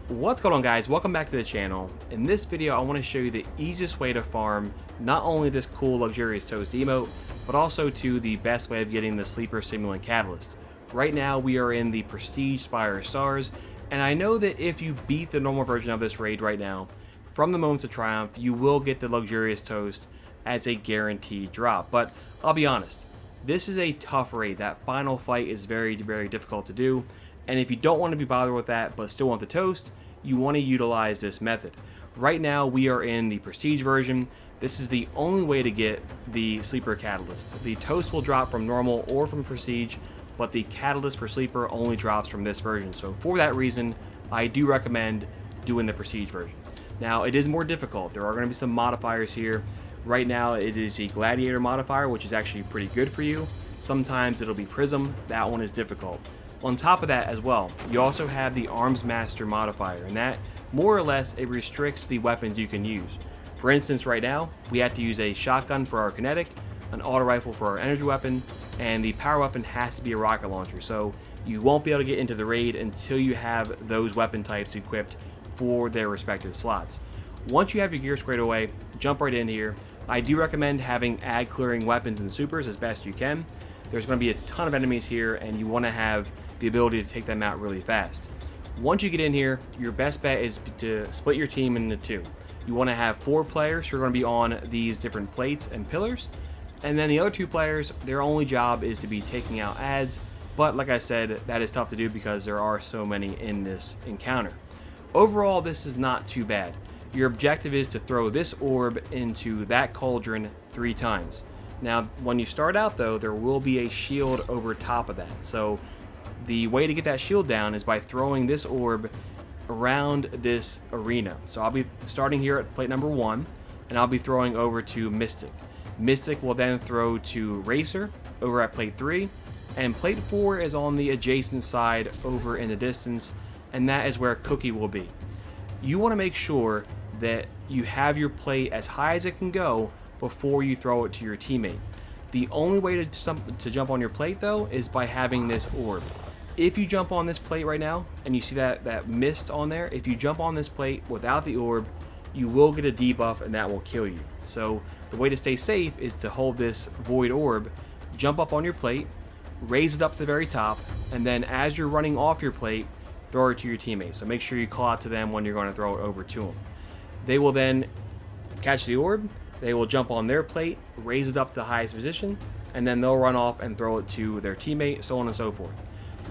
What's going on, guys? Welcome back to the channel. In this video I want to show you the easiest way to farm not only this cool luxurious toast emote, but also to the best way of getting the sleeper simulant catalyst. Right now we are in the prestige Spire of Stars, and I know that if you beat the normal version of this raid right now, from the Moments of Triumph you will get the luxurious toast as a guaranteed drop. But I'll be honest, this is a tough raid. That final fight is very difficult to do. And if you don't want to be bothered with that but still want the toast, you want to utilize this method. Right now we are in the prestige version. This is the only way to get the sleeper catalyst. The toast will drop from normal or from prestige, but the catalyst for sleeper only drops from this version. So for that reason, I do recommend doing the prestige version. Now it is more difficult. There are going to be some modifiers here. Right now it is the gladiator modifier, which is actually pretty good for you. Sometimes it'll be prism. That one is difficult. On top of that as well, you also have the Arms Master modifier, and that more or less it restricts the weapons you can use. For instance, right now we have to use a shotgun for our kinetic, an auto rifle for our energy weapon, and the power weapon has to be a rocket launcher. So you won't be able to get into the raid until you have those weapon types equipped for their respective slots. Once you have your gear squared away, jump right in here. I do recommend having ag clearing weapons and supers as best you can. There's going to be a ton of enemies here, and you want to have the ability to take them out really fast. Once you get in here, your best bet is to split your team into two. You want to have 4 players who are going to be on these different plates and pillars, and then the other 2 players, their only job is to be taking out ads. But like I said, that is tough to do because there are so many in this encounter. Overall, this is not too bad. Your objective is to throw this orb into that cauldron 3 times. Now, when you start out though, there will be a shield over top of that. So the way to get that shield down is by throwing this orb around this arena. So I'll be starting here at plate number 1, and I'll be throwing over to Mystic. Mystic will then throw to Racer over at plate 3, and plate 4 is on the adjacent side over in the distance, and that is where Cookie will be. You want to make sure that you have your plate as high as it can go before you throw it to your teammate. The only way to jump on your plate though is by having this orb. If you jump on this plate right now and you see that mist on there, if you jump on this plate without the orb, you will get a debuff and that will kill you. So the way to stay safe is to hold this void orb, jump up on your plate, raise it up to the very top, and then as you're running off your plate, throw it to your teammates. So make sure you call out to them when you're going to throw it over to them. They will then catch the orb, they will jump on their plate, raise it up to the highest position, and then they'll run off and throw it to their teammate, so on and so forth.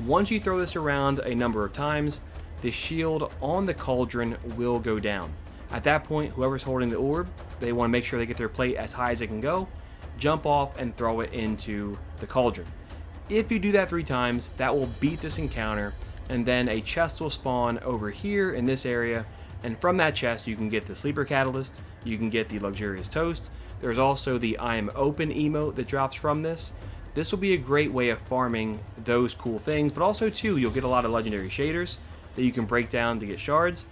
Once you throw this around a number of times, the shield on the cauldron will go down. At that point, whoever's holding the orb, they want to make sure they get their plate as high as it can go, jump off and throw it into the cauldron. If you do that 3 times, that will beat this encounter, and then a chest will spawn over here in this area, and from that chest you can get the sleeper catalyst, you can get the luxurious toast. There's also the I am open emote that drops from this. This will be a great way of farming those cool things, but also too, you'll get a lot of legendary shaders that you can break down to get shards.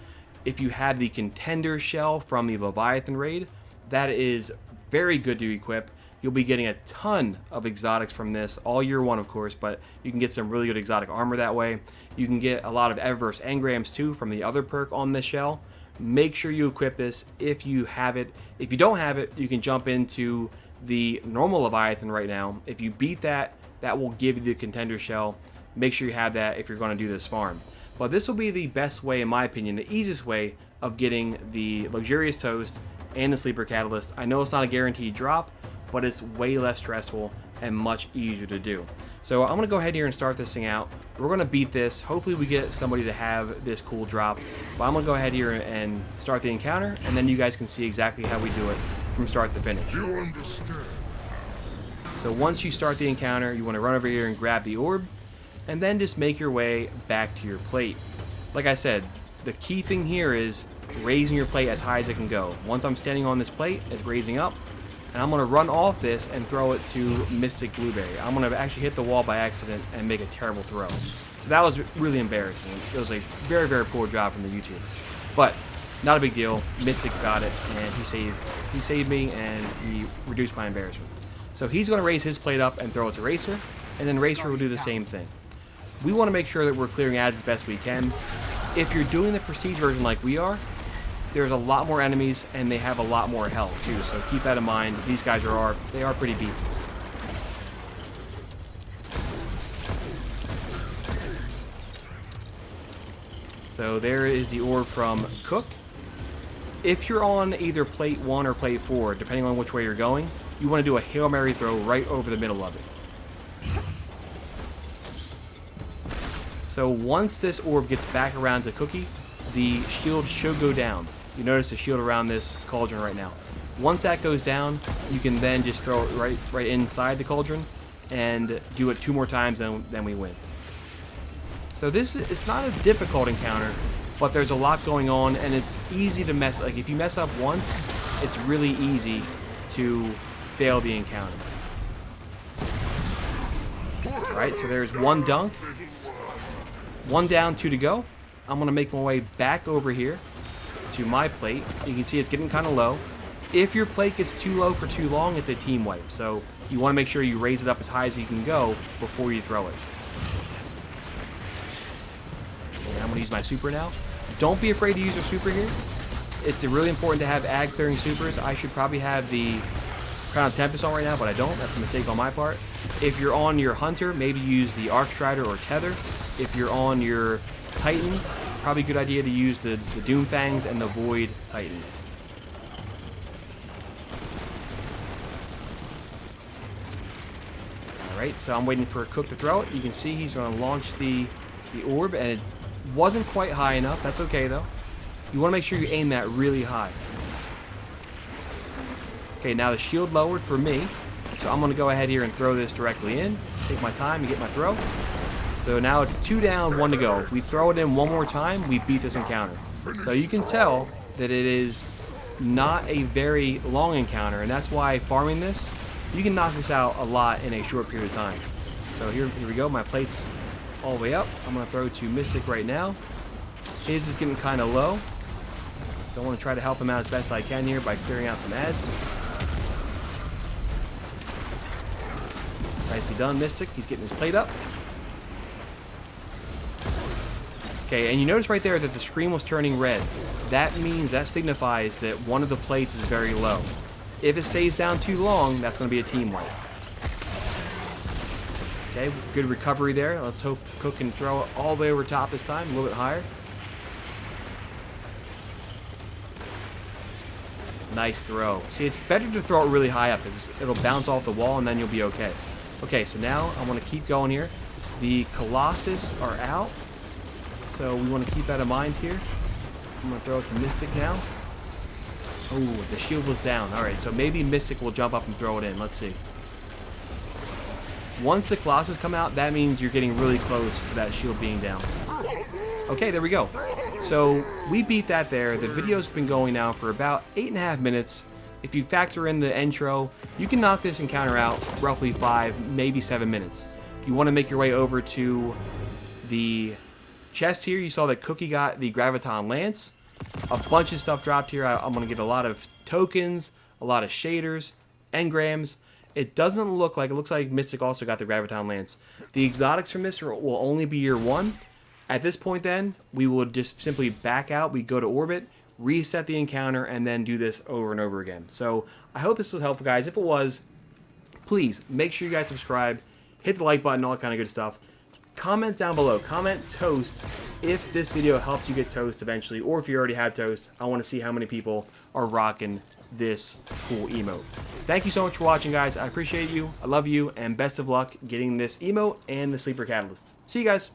If you have the Contenders Shell from the Leviathan raid, that is very good to equip. You'll be getting a ton of exotics from this, all year one of course, but you can get some really good exotic armor that way. You can get a lot of eververse engrams too from the other perk on this shell. Make sure you equip this if you have it. If you don't have it, you can jump into the normal Leviathan right now. If you beat that, that will give you the Contender Shell. Make sure you have that if you're going to do this farm. But this will be the best way, in my opinion, the easiest way of getting the luxurious toast and the sleeper catalyst. I know it's not a guaranteed drop, but it's way less stressful and much easier to do. So I'm going to go ahead here and start this thing out. We're going to beat this. Hopefully we get somebody to have this cool drop. But I'm going to go ahead here and start the encounter, and then you guys can see exactly how we do it from start to finish. You understand. So once you start the encounter, you want to run over here and grab the orb, and then just make your way back to your plate. Like I said, the key thing here is raising your plate as high as it can go. Once I'm standing on this plate, it's raising up, and I'm going to run off this and throw it to Mystic Blueberry. I'm going to actually hit the wall by accident and make a terrible throw. So that was really embarrassing. It was a very poor job from the YouTuber. But not a big deal. Mystic got it, and he saved me, and he reduced my embarrassment. So he's going to raise his plate up and throw it to Racer, and then Racer will do the same thing. We want to make sure that we're clearing ads as best we can. If you're doing the prestige version like we are, there's a lot more enemies and they have a lot more health too, so keep that in mind. These guys are pretty beefy. So there is the orb from Cook. If you're on either plate 1 or plate 4, depending on which way you're going, you want to do a Hail Mary throw right over the middle of it. So once this orb gets back around to Cookie, the shield should go down. You notice the shield around this cauldron right now. Once that goes down, you can then just throw it right inside the cauldron and do it 2 more times, then we win. So this is not a difficult encounter, but there's a lot going on and it's easy to mess. Like if you mess up once, it's really easy to fail the encounter. Alright, so there's 1 dunk. 1 down, 2 to go. I'm going to make my way back over here to my plate. You can see it's getting kind of low. If your plate gets too low for too long, it's a team wipe. So you want to make sure you raise it up as high as you can go before you throw it. And I'm going to use my super now. Don't be afraid to use your super here. It's really important to have ag clearing supers. I should probably have the Crown of Tempest on right now, but I don't. That's a mistake on my part. If you're on your Hunter, maybe use the Arc Strider or Tether. If you're on your Titan, probably a good idea to use the Doom Fangs and the Void Titan. Alright, so I'm waiting for Cook to throw it. You can see he's going to launch the orb, and it wasn't quite high enough. That's okay, though. You want to make sure you aim that really high. Okay, now the shield lowered for me, so I'm going to go ahead here and throw this directly in. Take my time and get my throw. So now it's 2 down, 1 to go. If we throw it in 1 more time, we beat this encounter. So you can tell that it is not a very long encounter, and that's why farming this, you can knock this out a lot in a short period of time. So here we go. My plate's all the way up. I'm going to throw to Mystic right now. His is getting kind of low, so I want to try to help him out as best I can here by clearing out some ads. Nicely done, Mystic. He's getting his plate up. Okay, and you notice right there that the screen was turning red. That signifies that one of the plates is very low. If it stays down too long, that's going to be a team wipe. Okay, good recovery there. Let's hope Cook can throw it all the way over top this time, a little bit higher. Nice throw. See, it's better to throw it really high up because it'll bounce off the wall and then you'll be okay. Okay, so now I want to keep going here. The Colossus are out, so we want to keep that in mind here. I'm going to throw it to Mystic now. Oh, the shield was down. Alright, so maybe Mystic will jump up and throw it in. Let's see. Once the Colossus come out, that means you're getting really close to that shield being down. Okay, there we go. So we beat that there. The video's been going now for about 8.5 minutes. If you factor in the intro, you can knock this encounter out roughly 5, maybe 7 minutes. You want to make your way over to the chest here. You saw that Cookie got the Graviton Lance. A bunch of stuff dropped here. I'm going to get a lot of tokens, a lot of shaders, engrams. It doesn't look like, it looks like Mystic also got the Graviton Lance. The exotics from this will only be year 1. At this point then, we will just simply back out, we go to orbit, reset the encounter, and then do this over and over again. So I hope this was helpful, guys. If it was, please make sure you guys subscribe, hit the like button, all that kind of good stuff. Comment down below, comment toast if this video helps you get toast eventually, or if you already have toast. I want to see how many people are rocking this cool emote. Thank you so much for watching, guys. I appreciate you, I love you, and best of luck getting this emote and the Sleeper Catalyst. See you guys.